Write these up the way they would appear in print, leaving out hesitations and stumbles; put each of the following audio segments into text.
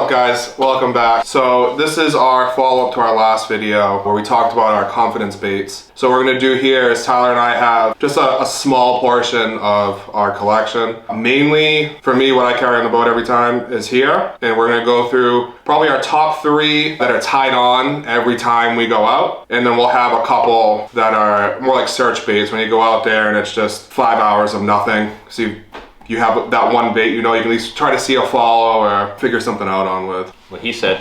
up guys, welcome back. So this is our follow-up to our last video where we talked about our confidence baits. So what we're gonna do here is Tyler and I have just a small portion of our collection. Mainly for me, what I carry on the boat every time is here, and we're gonna go through probably our top 3 that are tied on every time we go out, and then we'll have a couple that are more like search baits when you go out there and it's just 5 hours of nothing. So you have that one bait, you know, you can at least try to see a follow or figure something out on with. What he said.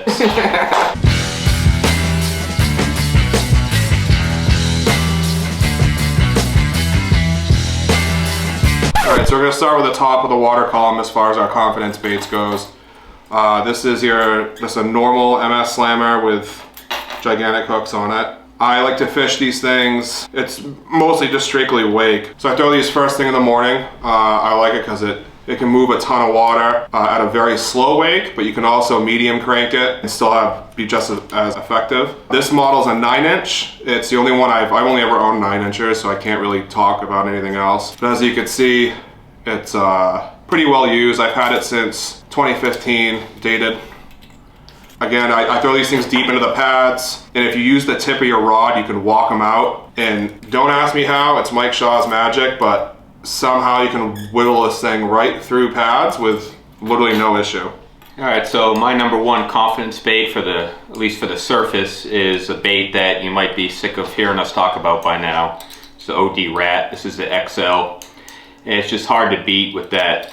Alright, so we're going to start with the top of the water column as far as our confidence baits goes. This is just a normal MS slammer with gigantic hooks on it. I like to fish these things, it's mostly just strictly wake. So I throw these first thing in the morning. I like it because it can move a ton of water at a very slow wake, but you can also medium crank it and still be just as effective. This model's a 9-inch. It's the only one I've only ever owned 9-inchers, so I can't really talk about anything else. But as you can see, it's pretty well used. I've had it since 2015, dated. Again, I throw these things deep into the pads, and if you use the tip of your rod, you can walk them out. And don't ask me how, it's Mike Shaw's magic, but somehow you can whittle this thing right through pads with literally no issue. Alright, so my number 1 confidence bait at least for the surface, is a bait that you might be sick of hearing us talk about by now. It's the OD Rat. This is the XL, and it's just hard to beat with that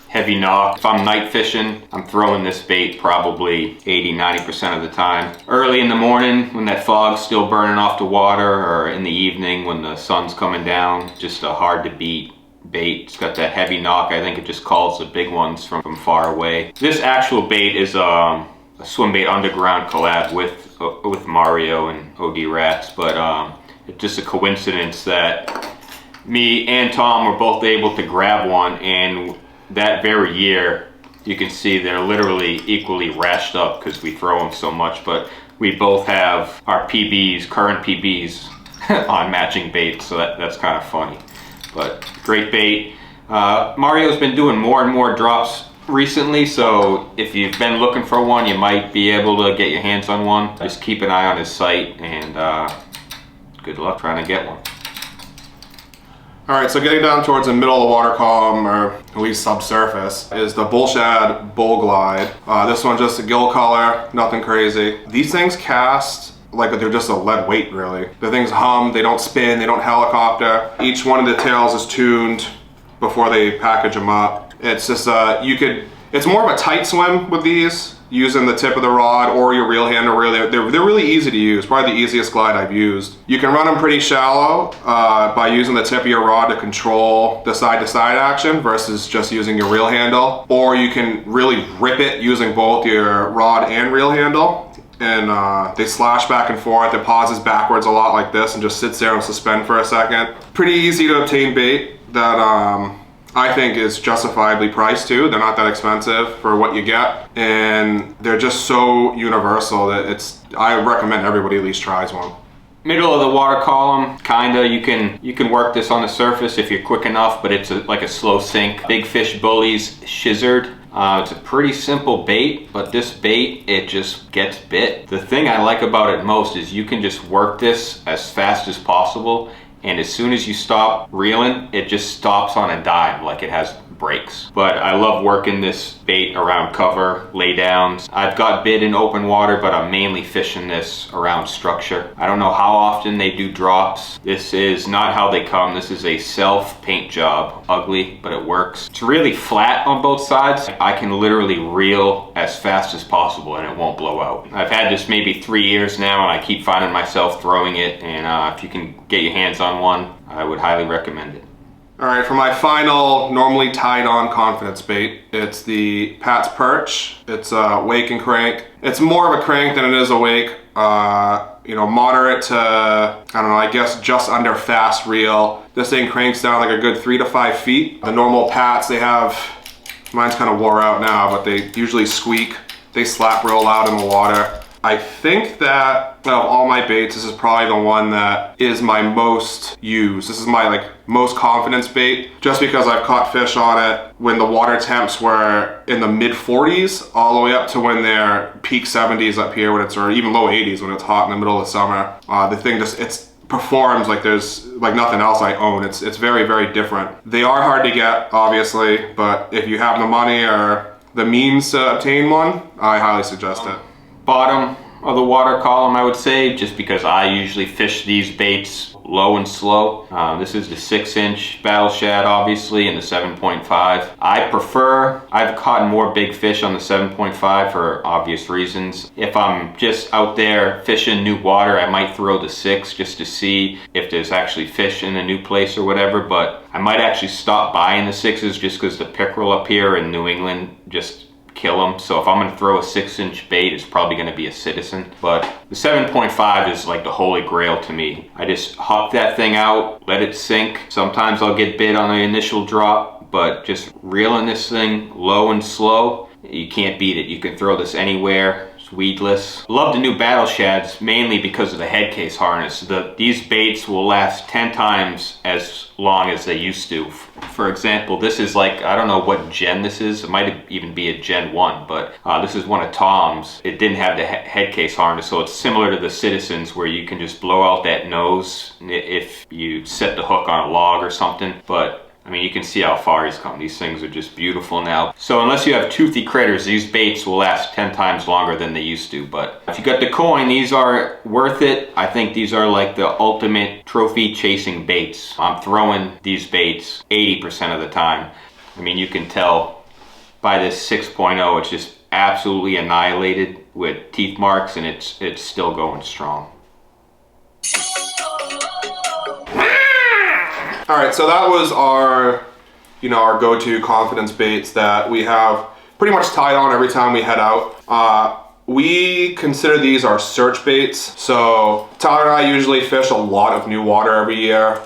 heavy knock. If I'm night fishing, I'm throwing this bait probably 80–90% of the time. Early in the morning when that fog's still burning off the water, or in the evening when the sun's coming down, just a hard to beat bait. It's got that heavy knock. I think it just calls the big ones from far away. This actual bait is a SWIMBAIT Underground collab with Mario and OD Rats, but it's just a coincidence that me and Tom were both able to grab one, and that very year, you can see they're literally equally rashed up because we throw them so much, but we both have our PBs, current PBs, on matching baits, so that's kind of funny. But great bait. Mario's been doing more and more drops recently, so if you've been looking for one, you might be able to get your hands on one. Just keep an eye on his site, and good luck trying to get one. Alright, so getting down towards the middle of the water column, or at least subsurface, is the Bull Shad Bull Glide. This one's just a gill color, nothing crazy. These things cast like they're just a lead weight, really. The things hum, they don't spin, they don't helicopter. Each one of the tails is tuned before they package them up. It's just, it's more of a tight swim with these, using the tip of the rod or your reel handle. Really, they're really easy to use, probably the easiest glide I've used. You can run them pretty shallow by using the tip of your rod to control the side-to-side action versus just using your reel handle, or you can really rip it using both your rod and reel handle, and they slash back and forth. It pauses backwards a lot like this and just sits there and suspend for a second. Pretty easy to obtain bait that I think is justifiably priced too. They're not that expensive for what you get, and they're just so universal that I recommend everybody at least tries one. Middle of the water column, kinda, you can work this on the surface if you're quick enough, but it's like a slow sink. Big Fish Bullies Shizzard. It's a pretty simple bait, but this bait, it just gets bit. The thing I like about it most is you can just work this as fast as possible, and as soon as you stop reeling, it just stops on a dime, like it has brakes. But I love working this bait around cover, laydowns. I've got bit in open water, but I'm mainly fishing this around structure. I don't know how often they do drops. This is not how they come. This is a self paint job. Ugly, but it works. It's really flat on both sides. I can literally reel as fast as possible and it won't blow out. I've had this maybe 3 years now, and I keep finding myself throwing it, and if you can get your hands on one, I would highly recommend it. Alright, for my final, normally tied on confidence bait, it's the Pat's Perch. It's a wake and crank. It's more of a crank than it is a wake. You know, moderate to, I don't know, I guess just under fast reel. This thing cranks down like a good 3 to 5 feet. The normal Pats, they have, mine's kind of wore out now, but they usually squeak. They slap real loud in the water. I think that of all my baits, this is probably the one that is my most used. This is my like most confidence bait, just because I've caught fish on it when the water temps were in the mid 40s all the way up to when they're peak 70s up here when it's, or even low 80s when it's hot in the middle of the summer. The thing just, it's performs like there's like nothing else I own. It's very, very different. They are hard to get, obviously, but if you have the money or the means to obtain one, I highly suggest it. Bottom of the water column, I would say, just because I usually fish these baits low and slow. This is the 6-inch battle shad, obviously, and the 7.5. I've caught more big fish on the 7.5 for obvious reasons. If I'm just out there fishing new water, I might throw the 6 just to see if there's actually fish in a new place or whatever, but I might actually stop buying the 6s just because the pickerel up here in New England just kill them. So if I'm going to throw a 6-inch bait, it's probably going to be a Citizen. But the 7.5 is like the holy grail to me. I just huck that thing out, let it sink. Sometimes I'll get bit on the initial drop, but just reeling this thing low and slow, you can't beat it. You can throw this anywhere. It's weedless. Love the new battle shads mainly because of the head case harness. These baits will last 10 times as long as they used to. For example, this is like, I don't know what gen this is. It might even be a Gen 1, but this is one of Tom's. It didn't have the head case harness, so it's similar to the Citizens where you can just blow out that nose if you set the hook on a log or something. But I mean, you can see how far he's come. These things are just beautiful now. So unless you have toothy critters, these baits will last 10 times longer than they used to. But if you got the coin, these are worth it. I think these are like the ultimate trophy chasing baits. I'm throwing these baits 80% of the time. I mean, you can tell by this 6.0, it's just absolutely annihilated with teeth marks, and it's still going strong. All right, so that was our, our go-to confidence baits that we have pretty much tied on every time we head out. We consider these our search baits. So Tyler and I usually fish a lot of new water every year.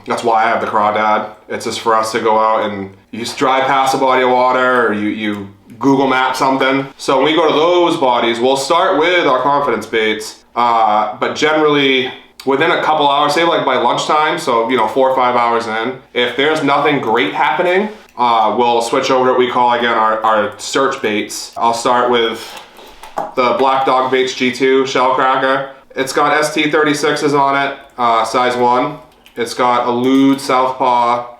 That's why I have the Crawdad. It's just for us to go out and you just drive past a body of water, or you Google map something. So when we go to those bodies, we'll start with our confidence baits, but generally within a couple hours, say like by lunchtime, so 4 or 5 hours in, if there's nothing great happening, we'll switch over to what we call, again, our search baits. I'll start with the Black Dog Baits G2 shell cracker. It's got ST36s on it, size 1. It's got a lewd southpaw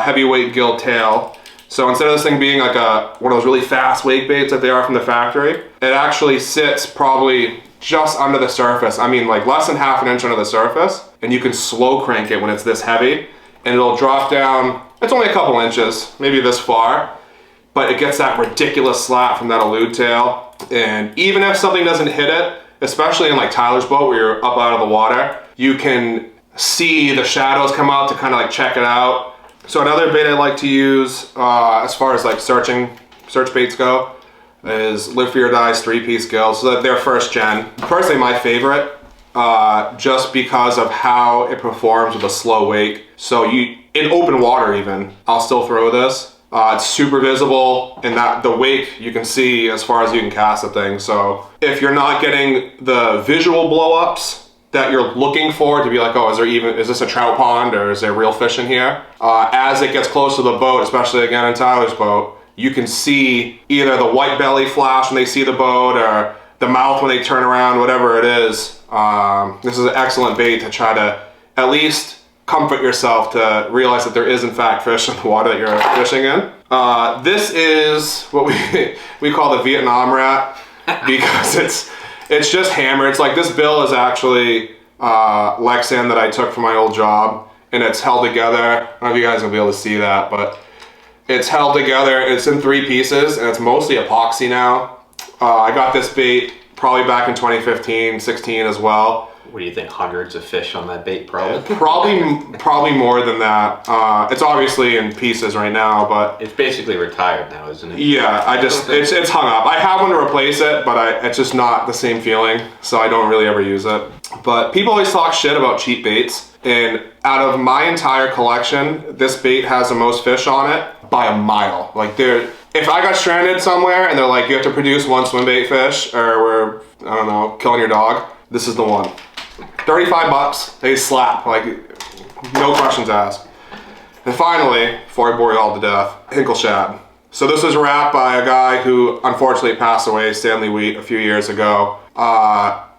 heavyweight gill tail. So instead of this thing being like one of those really fast wake baits that they are from the factory, it actually sits probably just under the surface. I mean, like less than half an inch under the surface, and you can slow crank it when it's this heavy, and it'll drop down. It's only a couple inches, maybe this far, but it gets that ridiculous slap from that elude tail. And even if something doesn't hit it, especially in like Tyler's boat where you're up out of the water, you can see the shadows come out to kind of like check it out. So another bait I like to use as far as like search baits go is Live For Your Die's 3-piece gills. So they're first gen. Personally, my favorite, just because of how it performs with a slow wake. So in open water even, I'll still throw this. It's super visible, and that the wake you can see as far as you can cast the thing. So if you're not getting the visual blow-ups that you're looking for to be like, oh, is this a trout pond or is there real fish in here? As it gets close to the boat, especially again in Tyler's boat, you can see either the white belly flash when they see the boat or the mouth when they turn around, whatever it is. This is an excellent bait to try to at least comfort yourself to realize that there is in fact fish in the water that you're fishing in. This is what we call the Vietnam rat because it's just hammered. It's like this bill is actually Lexan that I took from my old job, and it's held together. I don't know if you guys will be able to see that, but it's held together. It's in 3 pieces, and it's mostly epoxy now. I got this bait probably back in 2015, 16 as well. What do you think? Hundreds of fish on that bait, probably? Probably more than that. It's obviously in pieces right now, but it's basically retired now, isn't it? Yeah, it's hung up. I have one to replace it, but it's just not the same feeling, so I don't really ever use it. But people always talk shit about cheap baits, and out of my entire collection, this bait has the most fish on it by a mile. Like if I got stranded somewhere and they're like, you have to produce 1 swim bait fish, or we're I don't know, killing your dog, this is the one. 35 bucks, they slap, like, no questions asked. And finally, before I bore you all to death, Hinkle Shad. So this was wrapped by a guy who unfortunately passed away, Stanley Wheat, a few years ago.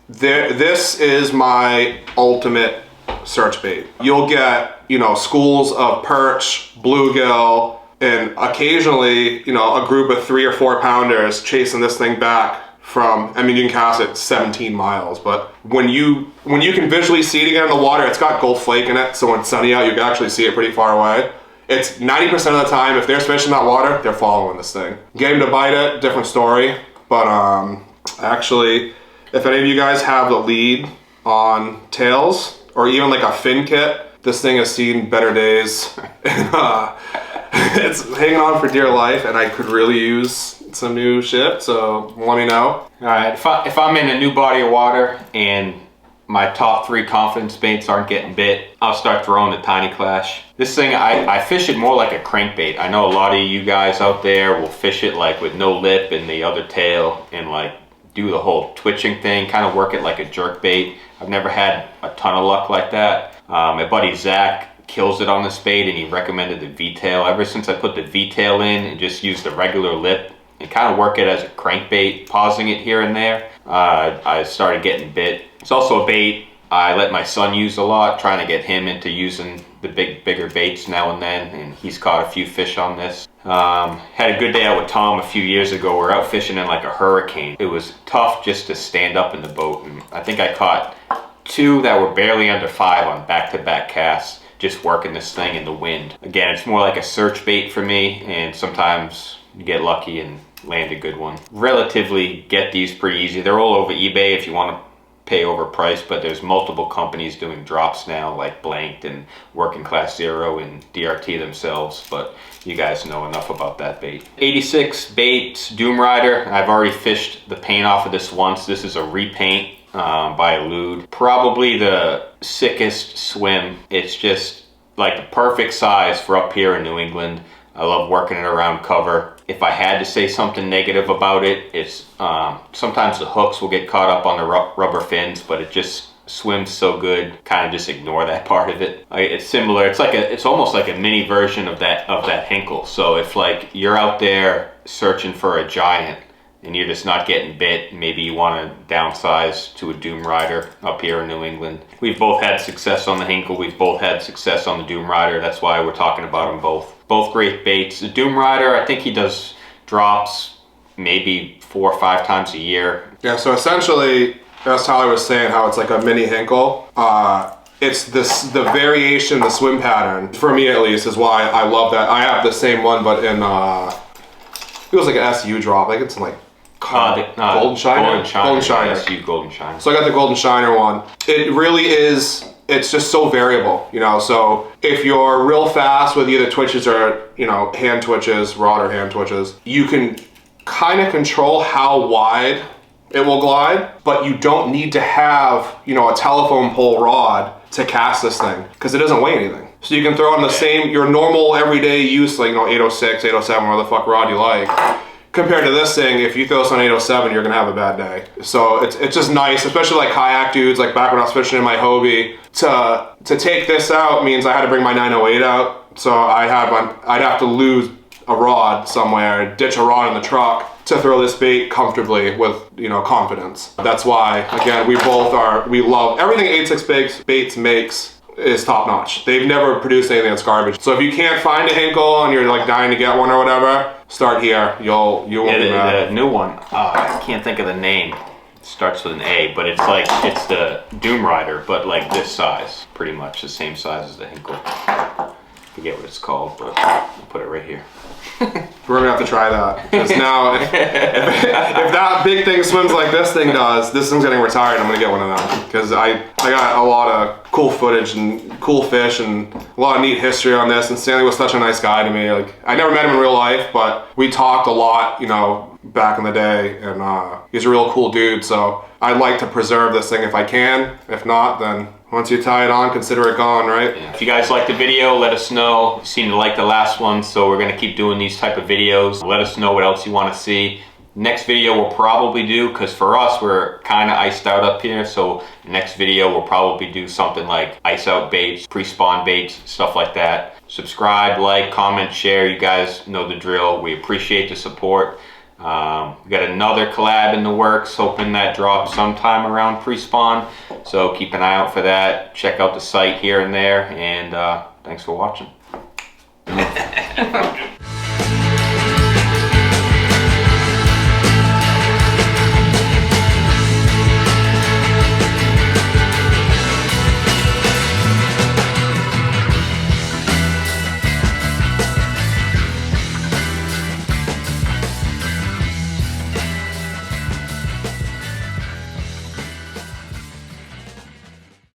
This is my ultimate search bait. You'll get, you know, schools of perch, bluegill, and occasionally, you know, a group of 3 or 4 pounders chasing this thing back from, I mean, you can cast it 17 miles, but when you can visually see it again in the water, it's got gold flake in it, so when it's sunny out, you can actually see it pretty far away. It's 90% of the time, if they're fishing that water, they're following this thing. Get him to bite it, different story, but actually, if any of you guys have the lead on tails, or even like a fin kit, this thing has seen better days. It's hanging on for dear life, and I could really use some new shit, so let me know. Alright, if I'm in a new body of water and my top 3 confidence baits aren't getting bit, I'll start throwing the Tiny Clash. This thing, I fish it more like a crankbait. I know a lot of you guys out there will fish it like with no lip and the other tail and like do the whole twitching thing, kind of work it like a jerk bait. I've never had a ton of luck like that. My buddy Zach kills it on this bait, and he recommended the V-tail. Ever since I put the V-tail in and just used the regular lip and kind of work it as a crankbait, pausing it here and there, I started getting bit. It's also a bait I let my son use a lot, trying to get him into using the bigger baits now and then, and he's caught a few fish on this. Had a good day out with Tom a few years ago. We're out fishing in like a hurricane. It was tough just to stand up in the boat, and I think I caught 2 that were barely under 5 on back-to-back casts, just working this thing in the wind. Again, it's more like a search bait for me, and sometimes you get lucky and land a good one. Relatively get these pretty easy. They're all over eBay if you want to pay overpriced, but there's multiple companies doing drops now, like Blanked and Working Class Zero and DRT themselves, but you guys know enough about that bait. 86 Baits Doom Rider. I've already fished the paint off of this once. This is a repaint by Elude. Probably the sickest swim. It's just like the perfect size for up here in New England. I love working it around cover. If I had to say something negative about it, it's sometimes the hooks will get caught up on the rubber fins, but it just swims so good. Kind of just ignore that part of it. It's similar. It's almost like a mini version of that Hinkle. So if like you're out there searching for a giant and you're just not getting bit, maybe you want to downsize to a Doom Rider up here in New England. We've both had success on the Hinkle. We've both had success on the Doom Rider. That's why we're talking about them both. Both great baits. The Doom Rider, I think he does drops maybe 4 or 5 times a year. Yeah, so essentially, as Tyler was saying, how it's like a mini Hinkle. It's the variation, the swim pattern, for me at least, is why I love that. I have the same one, but in, it was like an SU drop. Like it's like Golden Shiner? Golden Shiner. SU Golden Shiner. So I got the Golden Shiner one. It really is, it's just so variable, you know, so if you're real fast with either twitches or, you know, hand twitches, rod or hand twitches, you can kind of control how wide it will glide, but you don't need to have, you know, a telephone pole rod to cast this thing, because it doesn't weigh anything. So you can throw on the same, your normal everyday use, like, you know, 806, 807, whatever the fuck rod you like. Compared to this thing, if you throw this on 807, you're gonna have a bad day. So it's just nice, especially like kayak dudes, like back when I was fishing in my Hobie, to take this out means I had to bring my 908 out. So I'd have to lose a rod somewhere, ditch a rod in the truck to throw this bait comfortably with, you know, confidence. That's why, again, we love everything 86 Baits makes is top notch. They've never produced anything that's garbage. So if you can't find a Hinkle and you're like dying to get one or whatever, start here. You won't be mad. The new one, I can't think of the name. It starts with an A, but it's the Doom Rider, but like this size, pretty much the same size as the Hinkle. Forget what it's called, but I'll put it right here. We're gonna have to try that, because now if that big thing swims like this thing does, this thing's getting retired. I'm gonna get one of them, because I got a lot of cool footage and cool fish and a lot of neat history on this. And Stanley was such a nice guy to me. Like, I never met him in real life, but we talked a lot, you know, back in the day, and he's a real cool dude. So I'd like to preserve this thing if I can. If not, then once you tie it on, consider it gone, right? Yeah. If you guys liked the video, let us know. You seem to like the last one, so we're gonna keep doing these type of videos. Let us know what else you want to see. Next video we'll probably do, because for us we're kind of iced out up here, so next video we'll probably do something like ice out baits, pre-spawn baits, stuff like that. Subscribe, like, comment, share. You guys know the drill. We appreciate the support. We got another collab in the works, hoping that drops sometime around pre-spawn, so keep an eye out for that. Check out the site here and there, and thanks for watching.